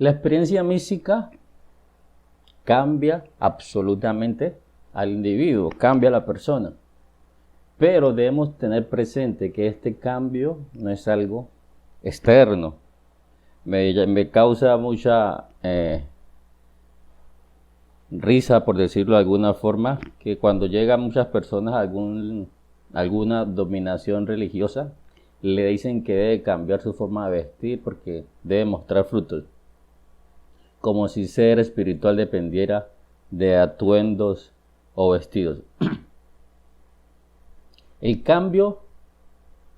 La experiencia mística cambia absolutamente al individuo, cambia a la persona. Pero debemos tener presente que este cambio no es algo externo. Me causa mucha risa, por decirlo de alguna forma, que cuando llegan muchas personas a alguna dominación religiosa, le dicen que debe cambiar su forma de vestir porque debe mostrar frutos. Como si ser espiritual dependiera de atuendos o vestidos. El cambio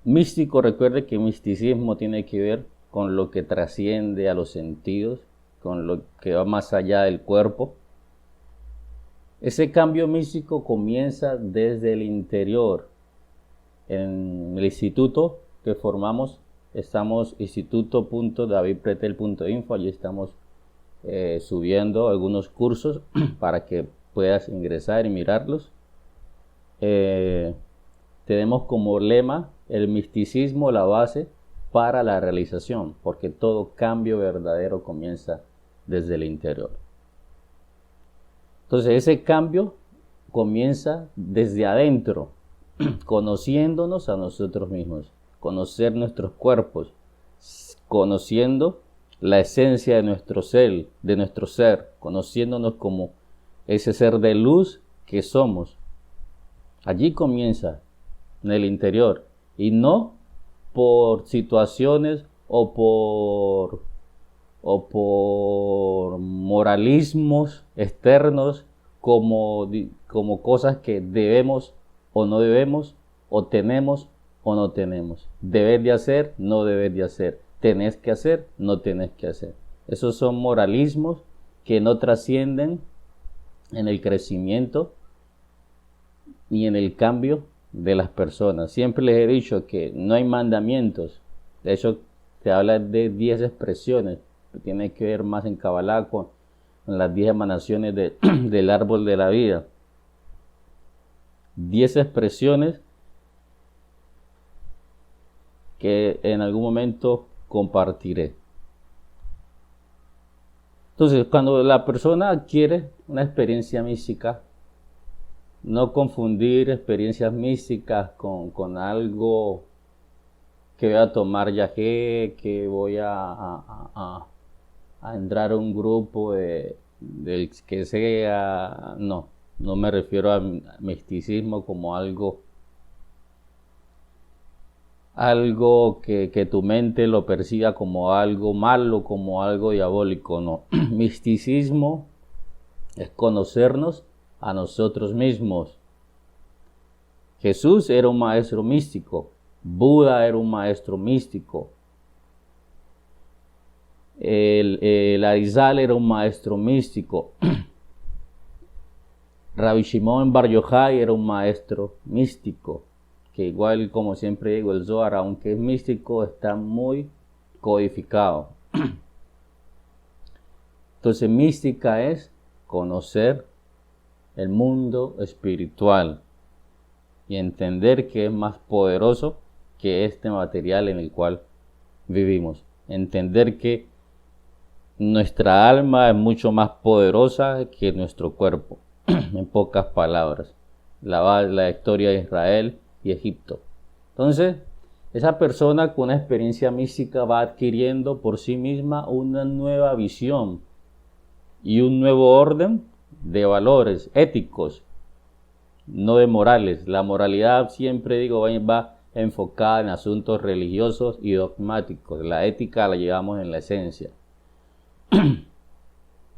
místico, recuerde que misticismo tiene que ver con lo que trasciende a los sentidos, con lo que va más allá del cuerpo. Ese cambio místico comienza desde el interior. En el instituto que formamos, estamos instituto.davidpretel.info, allí estamos subiendo algunos cursos para que puedas ingresar y mirarlos. Tenemos como lema el misticismo, la base para la realización, porque todo cambio verdadero comienza desde el interior. Entonces ese cambio comienza desde adentro, conociéndonos a nosotros mismos, conocer nuestros cuerpos, conociendo la esencia de nuestro ser, conociéndonos como ese ser de luz que somos. Allí comienza, en el interior, y no por situaciones o por moralismos externos como cosas que debemos o no debemos, o tenemos o no tenemos. Debes de hacer, no debes de hacer. Tenés que hacer, no tenés que hacer. Esos son moralismos que no trascienden en el crecimiento ni en el cambio de las personas. Siempre les he dicho que no hay mandamientos. De hecho, se habla de 10 expresiones. Que tiene que ver más en Kabbalah con las 10 emanaciones del árbol de la vida. 10 expresiones que en algún momento compartiré. Entonces, cuando la persona adquiere una experiencia mística, no confundir experiencias místicas con algo que voy a tomar yagé, que voy a entrar a un grupo del que sea. No me refiero a misticismo como algo que tu mente lo perciba como algo malo, como algo diabólico. No. Misticismo es conocernos a nosotros mismos. Jesús era un maestro místico. Buda era un maestro místico. El Arizal era un maestro místico. Rabbi Shimon Bar Yochai era un maestro místico, que igual, como siempre digo, el Zohar, aunque es místico, está muy codificado. Entonces, mística es conocer el mundo espiritual y entender que es más poderoso que este material en el cual vivimos. Entender que nuestra alma es mucho más poderosa que nuestro cuerpo. En pocas palabras, la historia de Israel y Egipto. Entonces, esa persona con una experiencia mística va adquiriendo por sí misma una nueva visión y un nuevo orden de valores éticos, no de morales. La moralidad, siempre digo, va enfocada en asuntos religiosos y dogmáticos. La ética la llevamos en la esencia.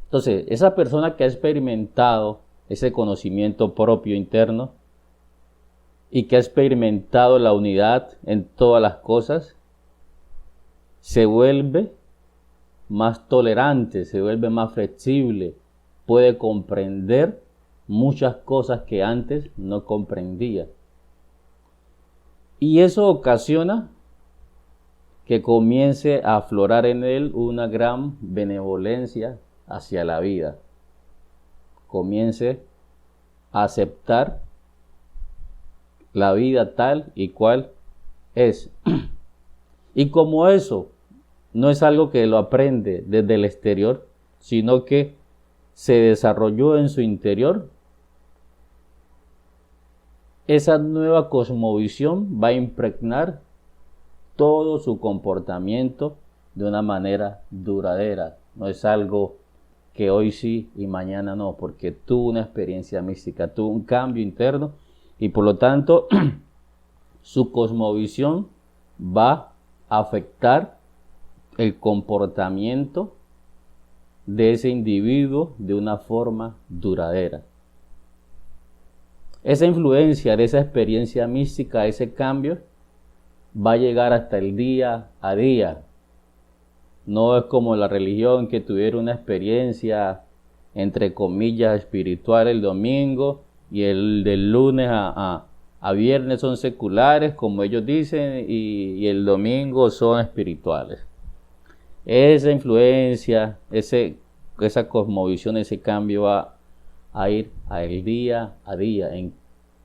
Entonces, esa persona que ha experimentado ese conocimiento propio interno y que ha experimentado la unidad en todas las cosas, se vuelve más tolerante, se vuelve más flexible, puede comprender muchas cosas que antes no comprendía. Y eso ocasiona que comience a aflorar en él una gran benevolencia hacia la vida. Comience a aceptar la vida tal y cual es. Y como eso no es algo que lo aprende desde el exterior, sino que se desarrolló en su interior. Esa nueva cosmovisión va a impregnar todo su comportamiento de una manera duradera. No es algo que hoy sí y mañana no, porque tuvo una experiencia mística, tuvo un cambio interno y por lo tanto su cosmovisión va a afectar el comportamiento de ese individuo de una forma duradera. Esa influencia de esa experiencia mística, ese cambio, va a llegar hasta el día a día. No es como la religión que tuvieron una experiencia, entre comillas, espiritual el domingo y el del lunes a viernes son seculares, como ellos dicen, y el domingo son espirituales. Esa influencia, esa cosmovisión, ese cambio va a ir al día a día, en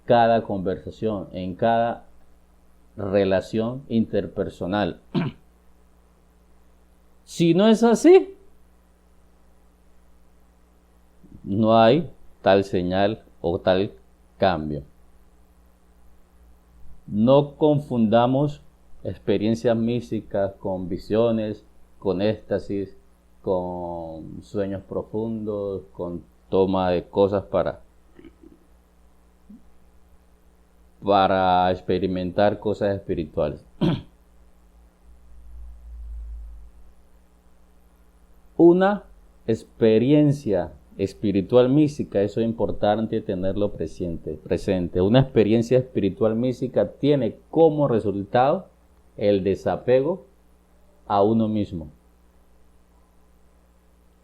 cada conversación, en cada relación interpersonal. Si no es así, no hay tal señal o tal cambio. No confundamos experiencias místicas con visiones, con éxtasis, con sueños profundos, con toma de cosas para experimentar cosas espirituales. Una experiencia espiritual mística, eso es importante tenerlo presente. Una experiencia espiritual mística tiene como resultado el desapego a uno mismo.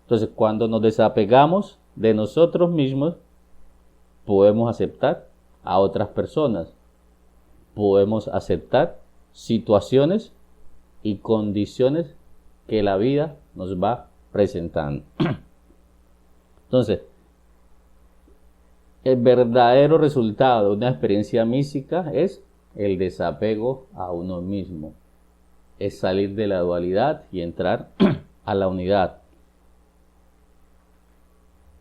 Entonces, cuando nos desapegamos de nosotros mismos, podemos aceptar a otras personas, podemos aceptar situaciones y condiciones que la vida nos va presentando. Entonces, el verdadero resultado de una experiencia mística es el desapego a uno mismo, es salir de la dualidad y entrar a la unidad.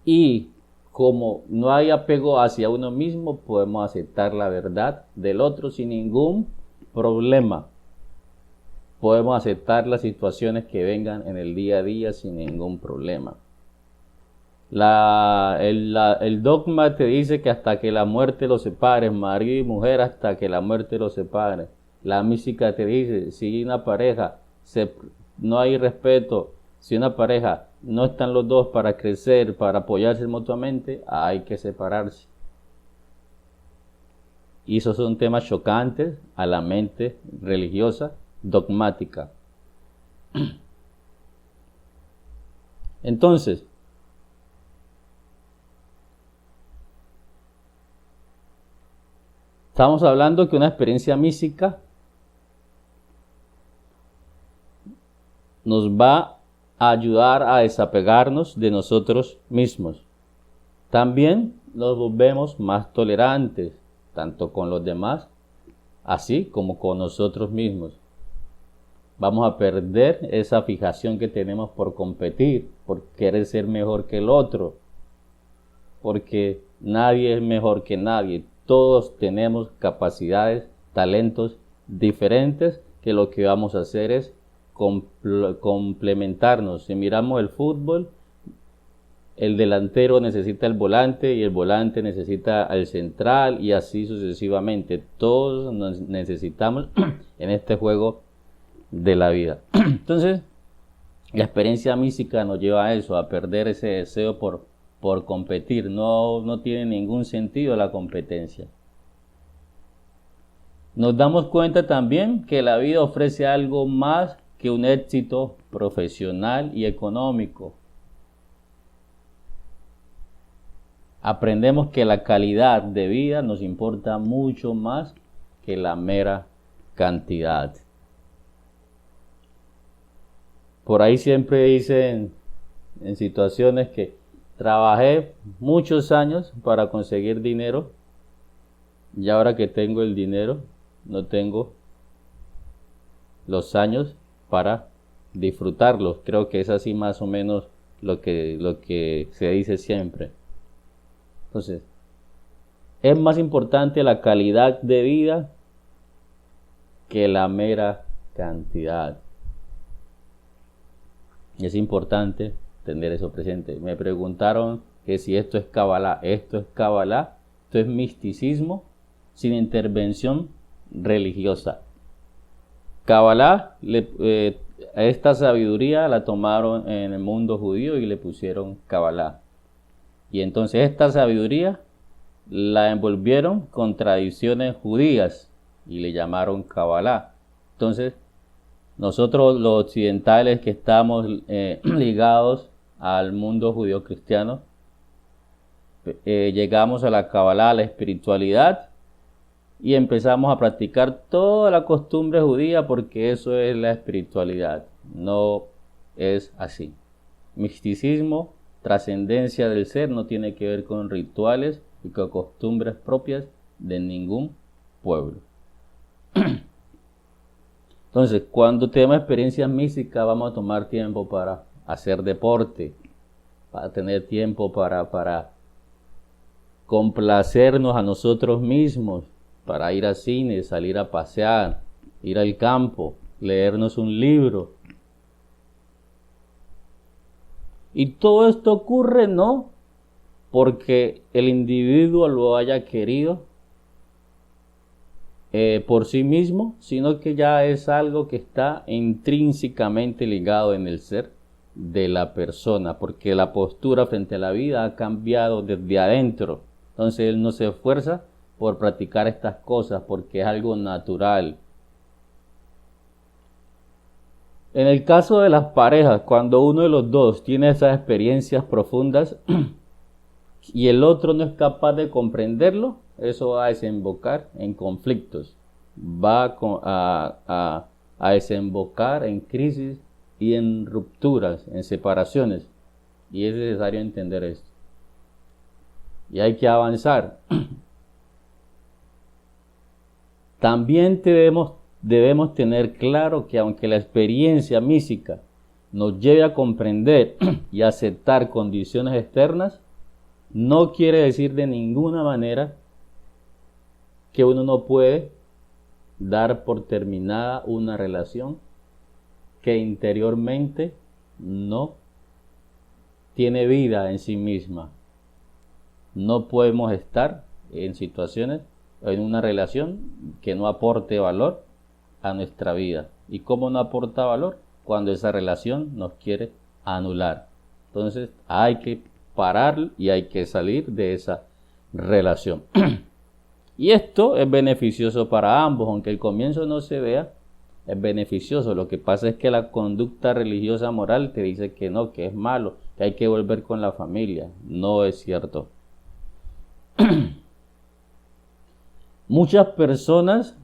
Y como no hay apego hacia uno mismo, podemos aceptar la verdad del otro sin ningún problema. Podemos aceptar las situaciones que vengan en el día a día sin ningún problema. El dogma te dice que hasta que la muerte los separe, marido y mujer hasta que la muerte los separe. La mística te dice, si una pareja no hay respeto, si una pareja no están los dos para crecer, para apoyarse mutuamente, hay que separarse. Y esos son temas chocantes a la mente religiosa, dogmática. Entonces, estamos hablando que una experiencia mística nos va a ayudar a desapegarnos de nosotros mismos. También nos volvemos más tolerantes, tanto con los demás, así como con nosotros mismos. Vamos a perder esa fijación que tenemos por competir, por querer ser mejor que el otro, porque nadie es mejor que nadie. Todos tenemos capacidades, talentos diferentes, que lo que vamos a hacer es complementarnos. Si miramos el fútbol, el delantero necesita el volante y el volante necesita al central y así sucesivamente. Todos nos necesitamos en este juego de la vida. Entonces, la experiencia mística nos lleva a eso, a perder ese deseo por competir. No tiene ningún sentido la competencia. Nos damos cuenta también que la vida ofrece algo más que un éxito profesional y económico. Aprendemos que la calidad de vida nos importa mucho más que la mera cantidad. Por ahí siempre dicen en situaciones que trabajé muchos años para conseguir dinero y ahora que tengo el dinero no tengo los años para disfrutarlos. Creo que es así más o menos lo que se dice siempre. Entonces, es más importante la calidad de vida que la mera cantidad. Y es importante tener eso presente. Me preguntaron que si esto es Kabbalah. Esto es Kabbalah, esto es misticismo sin intervención religiosa. Kabbalah, esta sabiduría la tomaron en el mundo judío y le pusieron Kabbalah. Y entonces esta sabiduría la envolvieron con tradiciones judías y le llamaron Kabbalah. Entonces, nosotros los occidentales que estamos ligados al mundo judío cristiano, llegamos a la Kabbalah, a la espiritualidad, y empezamos a practicar toda la costumbre judía porque eso es la espiritualidad. No es así. Misticismo, trascendencia del ser, no tiene que ver con rituales y con costumbres propias de ningún pueblo. Entonces, cuando tenemos experiencias místicas, vamos a tomar tiempo para hacer deporte, para tener tiempo para complacernos a nosotros mismos, para ir al cine, salir a pasear, ir al campo, leernos un libro. Y todo esto ocurre no porque el individuo lo haya querido por sí mismo, sino que ya es algo que está intrínsecamente ligado en el ser de la persona, porque la postura frente a la vida ha cambiado desde adentro. Entonces él no se esfuerza por practicar estas cosas porque es algo natural. En el caso de las parejas, cuando uno de los dos tiene esas experiencias profundas y el otro no es capaz de comprenderlo, eso va a desembocar en conflictos, va a desembocar en crisis y en rupturas, en separaciones. Y es necesario entender esto. Y hay que avanzar. También debemos tener claro que aunque la experiencia mística nos lleve a comprender y aceptar condiciones externas, no quiere decir de ninguna manera que uno no puede dar por terminada una relación que interiormente no tiene vida en sí misma. No podemos estar en situaciones, en una relación que no aporte valor a nuestra vida. ¿Y cómo no aporta valor? Cuando esa relación nos quiere anular. Entonces hay que parar y hay que salir de esa relación. Y esto es beneficioso para ambos, aunque el comienzo no se vea, es beneficioso. Lo que pasa es que la conducta religiosa moral te dice que no, que es malo, que hay que volver con la familia. No es cierto. Muchas personas,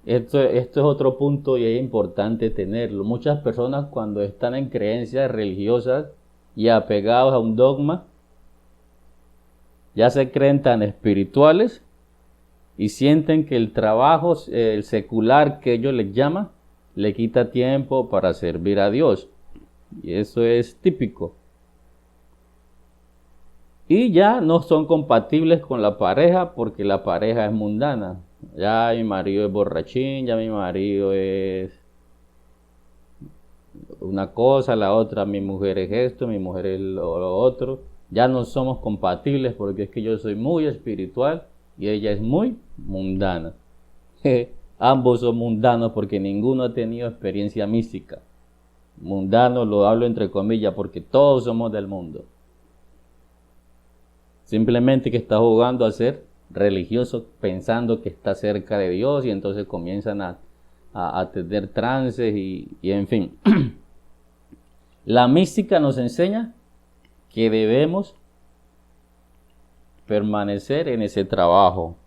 esto es otro punto y es importante tenerlo, muchas personas cuando están en creencias religiosas y apegados a un dogma, ya se creen tan espirituales y sienten que el trabajo, el secular que ellos les llaman, le quita tiempo para servir a Dios. Y eso es típico. Y ya no son compatibles con la pareja porque la pareja es mundana. Ya mi marido es borrachín, ya mi marido es una cosa, la otra, mi mujer es esto, mi mujer es lo otro. Ya no somos compatibles porque es que yo soy muy espiritual y ella es muy mundana. Ambos son mundanos porque ninguno ha tenido experiencia mística. Mundano lo hablo entre comillas porque todos somos del mundo. Simplemente que está jugando a ser religioso pensando que está cerca de Dios y entonces comienzan a tener trances y en fin. La mística nos enseña que debemos permanecer en ese trabajo.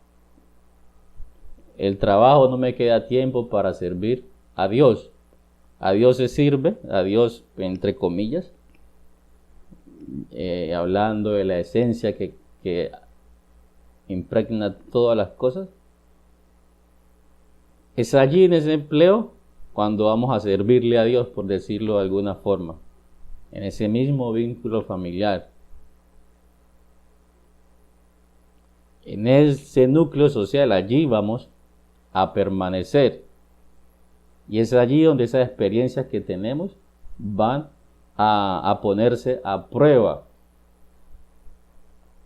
El trabajo no me queda tiempo para servir a Dios. A Dios se sirve, a Dios entre comillas, hablando de la esencia que impregna todas las cosas. Es allí en ese empleo cuando vamos a servirle a Dios, por decirlo de alguna forma, en ese mismo vínculo familiar, en ese núcleo social, allí vamos a permanecer. Y es allí donde esas experiencias que tenemos van a ponerse a prueba.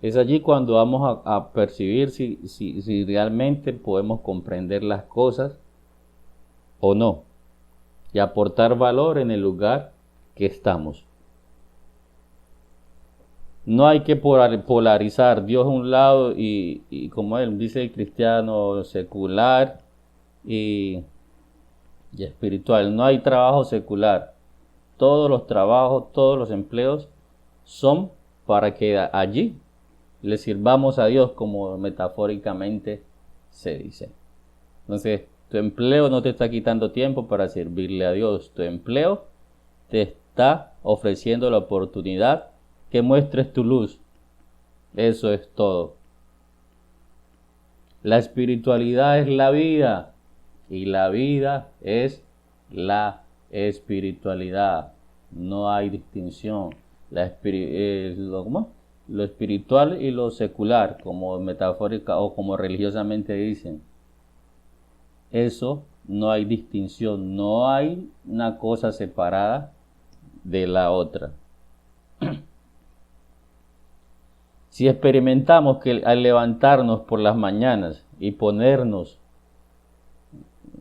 Es allí cuando vamos a percibir si realmente podemos comprender las cosas o no, y aportar valor en el lugar que estamos. No hay que polarizar Dios a un lado y como él dice, el cristiano secular y espiritual. No hay trabajo secular. Todos los trabajos, todos los empleos son para que allí le sirvamos a Dios, como metafóricamente se dice. Entonces, tu empleo no te está quitando tiempo para servirle a Dios. Tu empleo te está ofreciendo la oportunidad que muestres tu luz. Eso es todo. La espiritualidad es la vida y la vida es la espiritualidad. No hay distinción. Lo espiritual y lo secular, como metafórica o como religiosamente dicen. Eso no hay distinción. No hay una cosa separada de la otra. Si experimentamos que al levantarnos por las mañanas y ponernos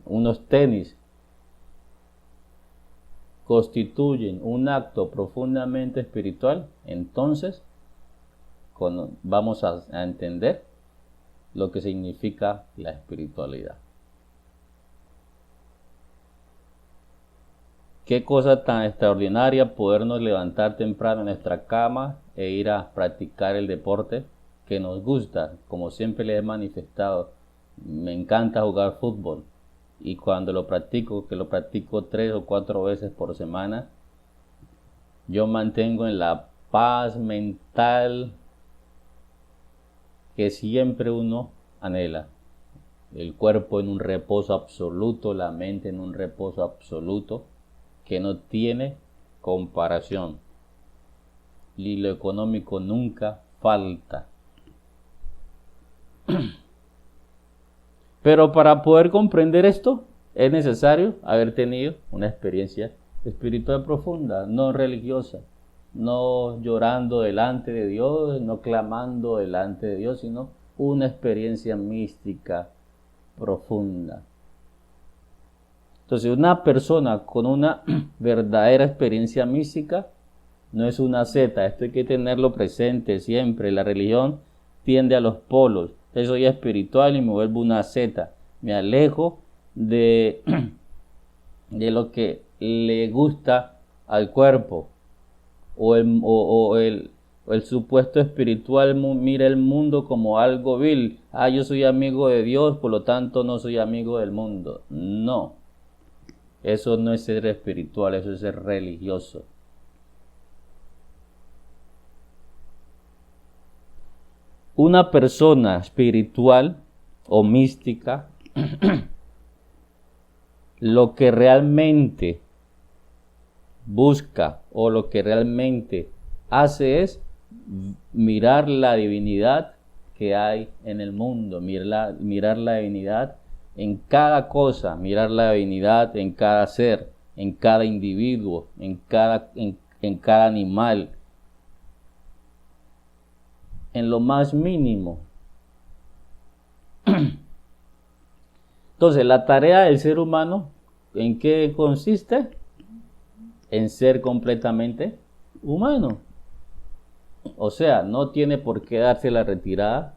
unos tenis constituyen un acto profundamente espiritual, entonces vamos a entender lo que significa la espiritualidad. Qué cosa tan extraordinaria podernos levantar temprano en nuestra cama e ir a practicar el deporte que nos gusta. Como siempre les he manifestado, me encanta jugar fútbol y cuando lo practico, que lo practico 3 o 4 veces por semana, yo mantengo en la paz mental que siempre uno anhela. El cuerpo en un reposo absoluto, la mente en un reposo absoluto, que no tiene comparación. Y lo económico nunca falta. Pero para poder comprender esto, es necesario haber tenido una experiencia espiritual profunda, no religiosa, no llorando delante de Dios, no clamando delante de Dios, sino una experiencia mística profunda. Entonces, una persona con una verdadera experiencia mística no es una seta. Esto hay que tenerlo presente siempre. La religión tiende a los polos. Yo soy espiritual y me vuelvo una seta. Me alejo de lo que le gusta al cuerpo. O el supuesto espiritual mira el mundo como algo vil. Yo soy amigo de Dios, por lo tanto no soy amigo del mundo. No. Eso no es ser espiritual, eso es ser religioso. Una persona espiritual o mística, lo que realmente busca o lo que realmente hace es mirar la divinidad que hay en el mundo, mirar la divinidad en cada cosa, mirar la divinidad en cada ser, en cada individuo, en cada animal, en lo más mínimo. Entonces, la tarea del ser humano, ¿en qué consiste? En ser completamente humano. O sea, no tiene por qué darse la retirada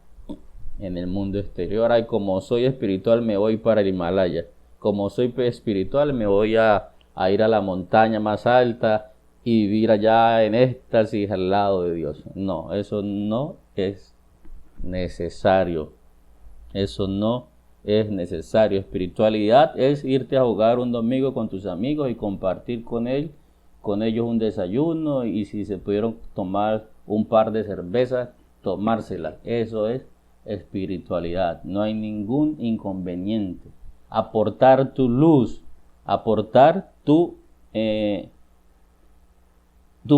en el mundo exterior. Como soy espiritual me voy para el Himalaya. Como soy espiritual me voy a ir a la montaña más alta y vivir allá en éxtasis al lado de Dios. No, eso no es necesario. Eso no es necesario. Espiritualidad es irte a jugar un domingo con tus amigos y compartir con ellos un desayuno, y si se pudieron tomar un par de cervezas, tomárselas. Eso es espiritualidad. No hay ningún inconveniente. Aportar tu luz Aportar tu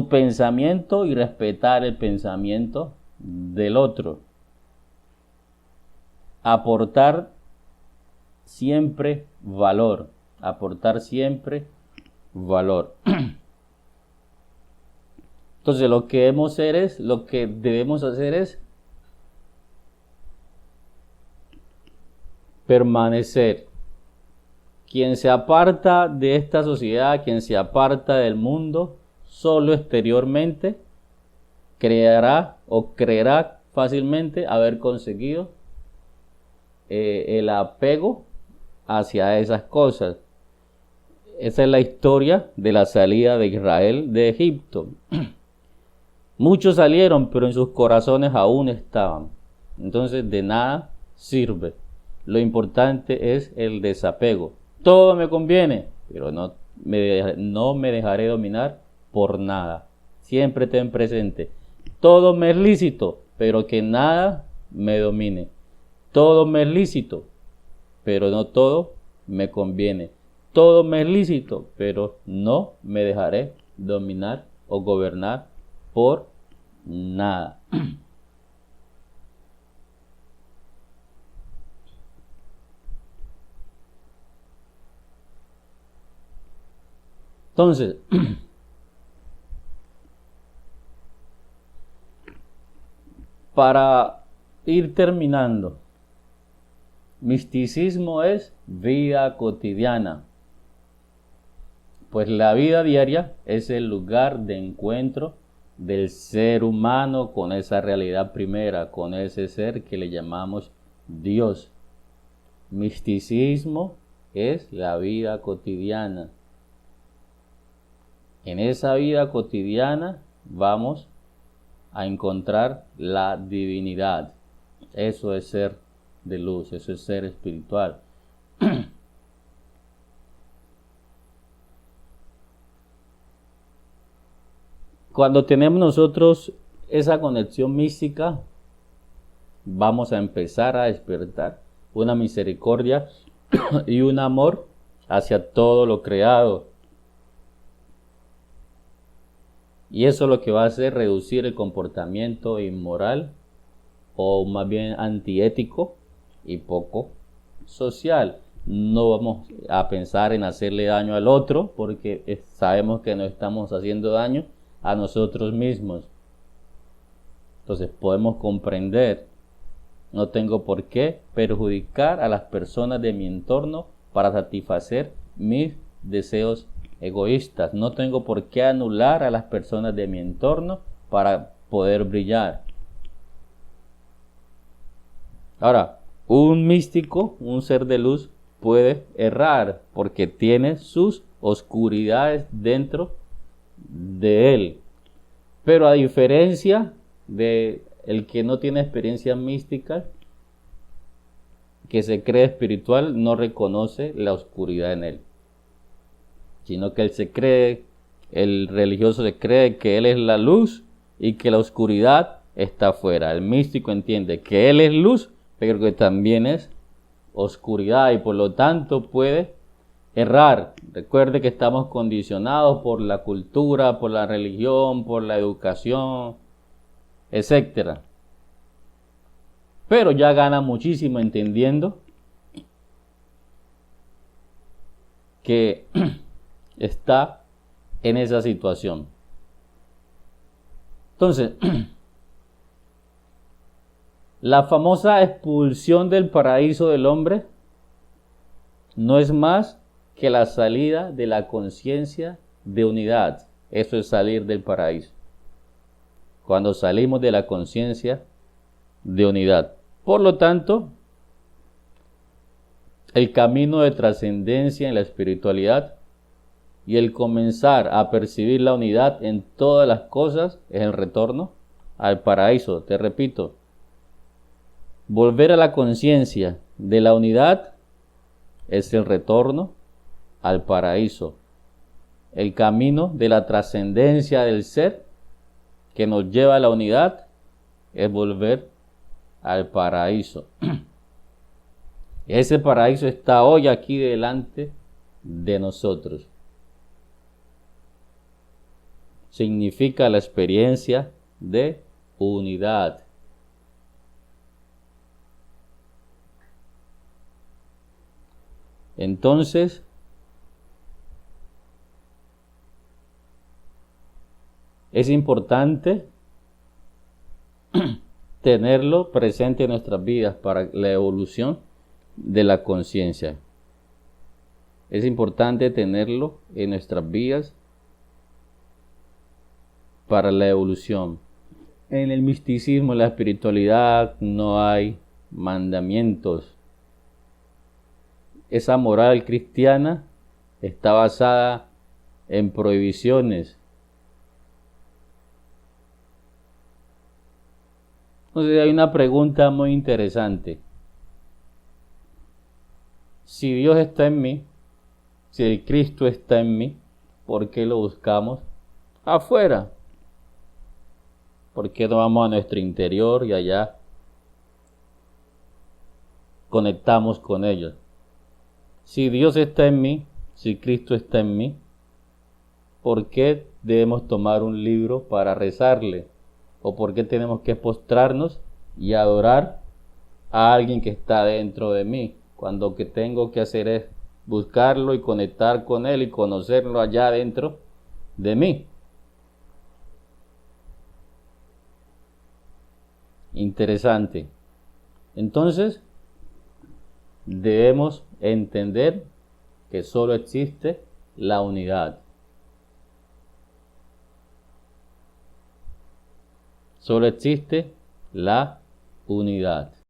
pensamiento y respetar el pensamiento del otro. Aportar siempre valor. Aportar siempre valor. Entonces lo que debemos hacer es permanecer. Quien se aparta de esta sociedad, quien se aparta del mundo, solo exteriormente, creerá fácilmente haber conseguido el apego hacia esas cosas. Esa es la historia de la salida de Israel de Egipto. Muchos salieron, pero en sus corazones aún estaban. Entonces de nada sirve. Lo importante es el desapego. Todo me conviene, pero no me dejaré dominar por nada. Siempre ten presente. Todo me es lícito, pero que nada me domine. Todo me es lícito, pero no todo me conviene. Todo me es lícito, pero no me dejaré dominar o gobernar por nada. Entonces, para ir terminando, misticismo es vida cotidiana. Pues la vida diaria es el lugar de encuentro del ser humano con esa realidad primera, con ese ser que le llamamos Dios. Misticismo es la vida cotidiana. En esa vida cotidiana vamos a encontrar la divinidad. Eso es ser de luz, eso es ser espiritual. Cuando tenemos nosotros esa conexión mística, vamos a empezar a despertar una misericordia y un amor hacia todo lo creado. Y eso lo que va a hacer reducir el comportamiento inmoral o más bien antiético y poco social. No vamos a pensar en hacerle daño al otro porque sabemos que no estamos haciendo daño a nosotros mismos. Entonces podemos comprender, no tengo por qué perjudicar a las personas de mi entorno para satisfacer mis deseos egoístas. No tengo por qué anular a las personas de mi entorno para poder brillar. Ahora, un místico, un ser de luz, puede errar porque tiene sus oscuridades dentro de él. Pero a diferencia de el que no tiene experiencias místicas, que se cree espiritual, no reconoce la oscuridad en él, sino que el religioso se cree que él es la luz y que la oscuridad está afuera. El místico entiende que él es luz, pero que también es oscuridad y por lo tanto puede errar. Recuerde que estamos condicionados por la cultura, por la religión, por la educación, etc. Pero ya gana muchísimo entendiendo que está en esa situación. Entonces, la famosa expulsión del paraíso del hombre no es más que la salida de la conciencia de unidad. Eso es salir del paraíso. Cuando salimos de la conciencia de unidad. Por lo tanto, el camino de trascendencia en la espiritualidad y el comenzar a percibir la unidad en todas las cosas es el retorno al paraíso. Te repito, volver a la conciencia de la unidad es el retorno al paraíso. El camino de la trascendencia del ser que nos lleva a la unidad es volver al paraíso. Ese paraíso está hoy aquí delante de nosotros. Significa la experiencia de unidad. Entonces, es importante tenerlo presente en nuestras vidas para la evolución de la conciencia. Es importante tenerlo en nuestras vidas para la evolución. En el misticismo, en la espiritualidad, no hay mandamientos. Esa moral cristiana está basada en prohibiciones. Entonces hay una pregunta muy interesante. Si Dios está en mí, si el Cristo está en mí, ¿por qué lo buscamos afuera? ¿Por qué no vamos a nuestro interior y allá conectamos con ellos? Si Dios está en mí, si Cristo está en mí, ¿por qué debemos tomar un libro para rezarle? ¿O por qué tenemos que postrarnos y adorar a alguien que está dentro de mí? Cuando lo que tengo que hacer es buscarlo y conectar con él y conocerlo allá dentro de mí. Interesante. Entonces, debemos entender que solo existe la unidad. Solo existe la unidad.